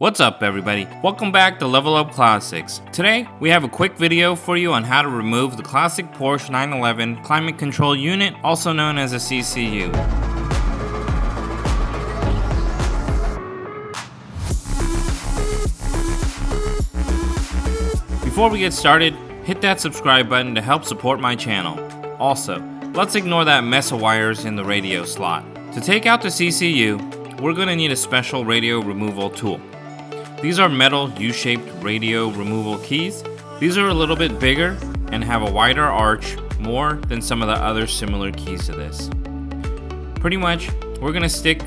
What's up everybody? Welcome back to Level Up Classics. Today we have a quick video for you on how to remove the classic Porsche 911 climate control unit, also known as a CCU. Before we get started, hit that subscribe button to help support my channel. Also, let's ignore that mess of wires in the radio slot. To take out the CCU, we're going to need a special radio removal tool. These are metal U-shaped radio removal keys. These are a little bit bigger and have a wider arch more than some of the other similar keys to this. Pretty much, we're going to stick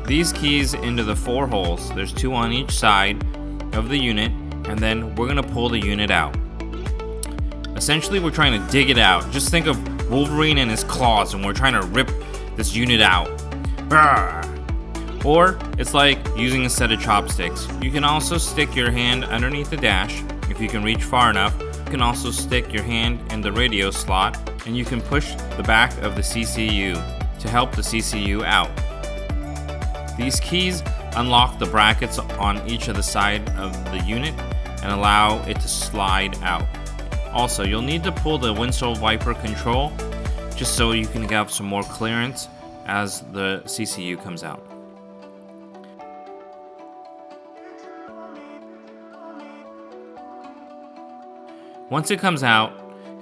these keys into the 4 holes. There's 2 on each side of the unit, and then we're going to pull the unit out. Essentially, we're trying to dig it out. Just think of Wolverine and his claws, and we're trying to rip this unit out. Arrgh! Or it's like using a set of chopsticks. You can also stick your hand underneath the dash if you can reach far enough. You can also stick your hand in the radio slot and you can push the back of the CCU to help the CCU out. These keys unlock the brackets on each of the side of the unit and allow it to slide out. Also, you'll need to pull the windshield wiper control just so you can have some more clearance as the CCU comes out. Once it comes out,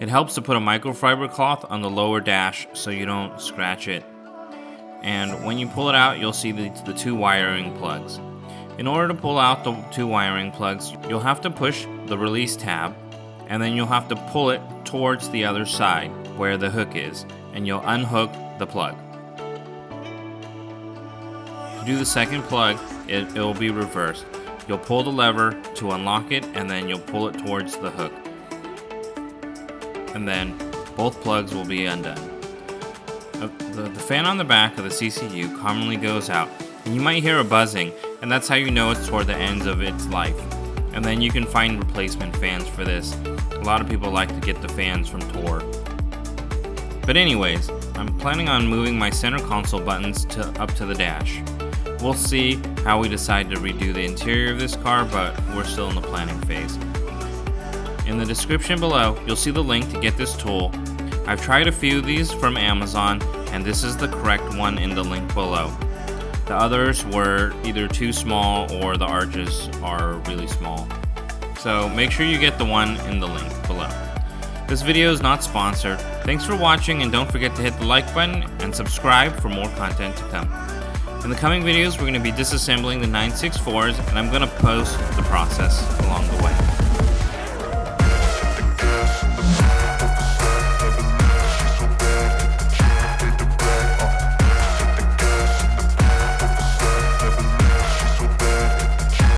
it helps to put a microfiber cloth on the lower dash so you don't scratch it. And when you pull it out, you'll see the 2 wiring plugs. In order to pull out the 2 wiring plugs, you'll have to push the release tab, and then you'll have to pull it towards the other side where the hook is, and you'll unhook the plug. To do the second plug, it will be reversed. You'll pull the lever to unlock it, and then you'll pull it towards the hook. And then both plugs will be undone. The fan on the back of the CCU commonly goes out, and you might hear a buzzing, and that's how you know it's toward the ends of its life. And then you can find replacement fans for this. A lot of people like to get the fans from Tor. But anyways, I'm planning on moving my center console buttons up to the dash. We'll see how we decide to redo the interior of this car, but we're still in the planning phase. In the description below, you'll see the link to get this tool. I've tried a few of these from Amazon, and this is the correct one in the link below. The others were either too small or the arches are really small. So make sure you get the one in the link below. This video is not sponsored. Thanks for watching, and don't forget to hit the like button and subscribe for more content to come. In the coming videos, we're going to be disassembling the 964s, and I'm going to post the process along the way.